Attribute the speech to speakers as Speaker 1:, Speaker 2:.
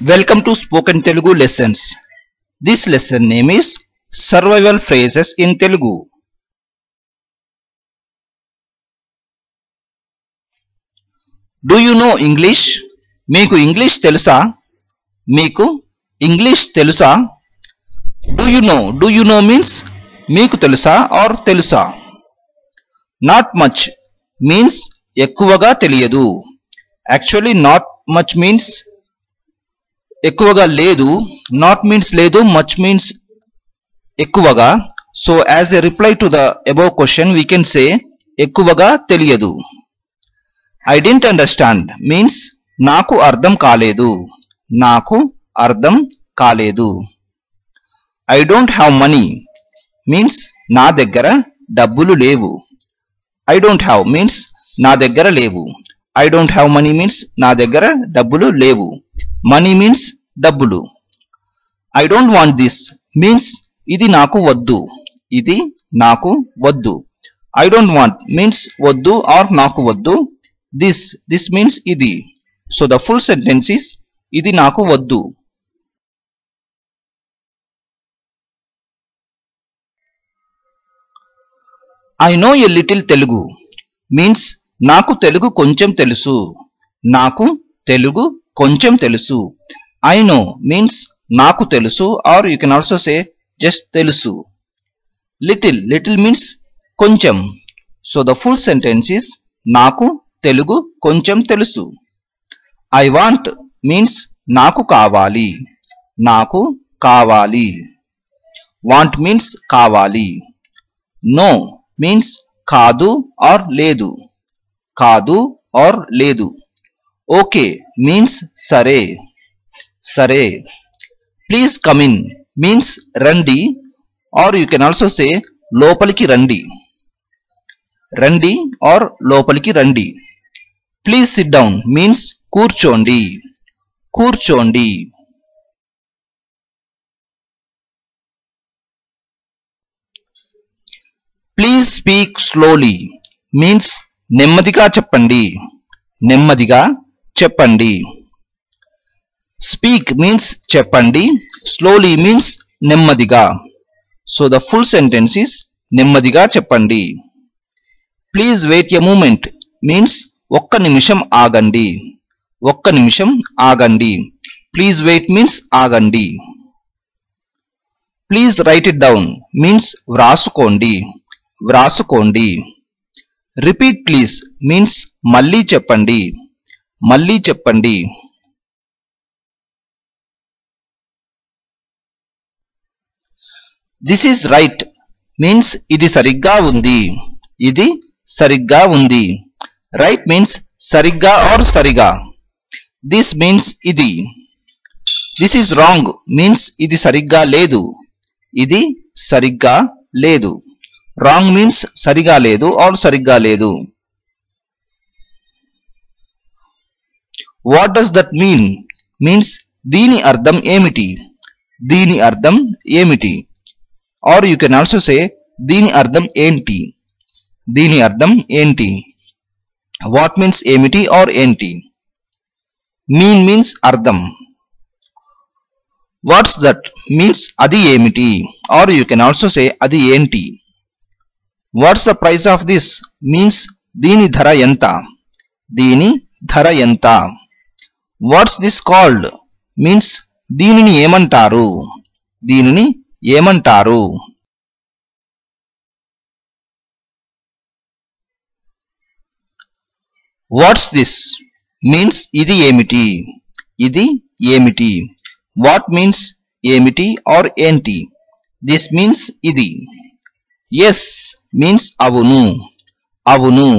Speaker 1: Welcome to Spoken Telugu Lessons. This lesson name is Survival Phrases in Telugu. Do you know English? Meeku English telusa? Meeku English telusa? Do you know? Do you know means meeku telusa or telusa. Not much means ekkuvaga teliyadu. Actually not much means ఎక్కువగా లేదు. Not means లేదు, much means ఎక్కువగా. So as a reply to the above question we can say ఎక్కువగా తెలియదు. I dent understand means నాకు అర్థం కాలేదు. నాకు అర్థం కాలేదు. I don't have money means నా దగ్గర డబ్బులు లేవు. ఐ డోంట్ హ్యావ్ మీన్స్ నా దగ్గర లేవు. I don't have money means నా దగ్గర డబ్బులు లేవు. మనీ మీన్స్ డబ్బులు. I don't want this means ఇది నాకు వద్దు. ఇది నాకు వద్దు. ఐ డోంట్ వాంట్ మీన్స్ వద్దు ఆర్ నాకు వద్దు. దిస్ మీన్స్ ఇది. So the full sentence is ఇది నాకు వద్దు. I know a little Telugu means నాకు తెలుగు కొంచెం తెలుసు. నాకు తెలుగు కొంచెం తెలుసు. ఐ నో మీన్స్ నాకు తెలుసు or you can also say just తెలుసు. లిటిల్ మీన్స్ కొంచెం. So the full sentence is నాకు తెలుగు కొంచెం తెలుసు. ఐ వాంట్ మీన్స్ నాకు కావాలి. నాకు కావాలి. వాంట్ మీన్స్ కావాలి. నో మీన్స్ కాదు ఆర్ లేదు. కాదు ఆర్ లేదు. ఓకే మీన్స్ సరే. సరే. ప్లీజ్ కమ్ ఇన్ మీన్స్ రండి or you can also say లోపలికి రండి. రండి ఆర్ లోపలికి రండి. ప్లీజ్ సిట్ డౌన్ మీన్స్ కూర్చోండి. కూర్చోండి. ప్లీజ్ స్పీక్ స్లోలీ మీన్స్ నెమ్మదిగా చెప్పండి. నెమ్మదిగా చెప్పండి. స్పీక్ మీన్స్ చెప్పండి. స్లోలీ మీన్స్ నెమ్మదిగా. So the full sentence is నెమ్మదిగా చెప్పండి. Please wait a moment means ఒక్క నిమిషం ఆగండి. ఒక్క నిమిషం ఆగండి. ప్లీజ్ వెయిట్ మీన్స్ ఆగండి. Please write it down means వ్రాసుకోండి. వ్రాసుకోండి. రిపీట్ ప్లీజ్ మీన్స్ మళ్ళీ చెప్పండి. మళ్ళీ చెప్పండి. దిస్ ఈజ్ రైట్ మీన్స్ ఇది సరిగ్గా ఉంది. ఇది సరిగ్గా ఉంది. రైట్ మీన్స్ సరిగ్గా ఆర్ సరిగా. దిస్ మీన్స్ ఇది. దిస్ ఈజ్ రాంగ్ మీన్స్ ఇది సరిగ్గా లేదు. ఇది సరిగ్గా లేదు. రాంగ్ మీన్స్ సరిగా లేదు ఆర్ సరిగ్గా లేదు. What does that mean means దీని అర్థం ఏమిటి. దీని అర్థం ఏమిటి. Or you can also say దీని అర్థం ఏంటి. దీని అర్థం ఏంటి. వాట్ మీన్స్ ఏమిటి ఆర్ ఏంటి. మీన్ మీన్స్ అర్థం. వాట్స్ దట్ మీన్స్ అది ఏమిటి or you can also say అది ఏంటి. What's the price of this means దీని ధర ఎంత. దీని ధర ఎంత. వాట్స్ దిస్ కాల్డ్ మీన్స్ దీనిని ఏమంటారు. దీనిని ఏమంటారు. వాట్స్ దిస్ మీన్స్ ఇది ఏమిటి. ఇది ఏమిటి. వాట్ మీన్స్ ఏమిటి ఆర్ ఏంటి. దిస్ మీన్స్ ఇది. ఎస్ మీన్స్ అవును. అవును.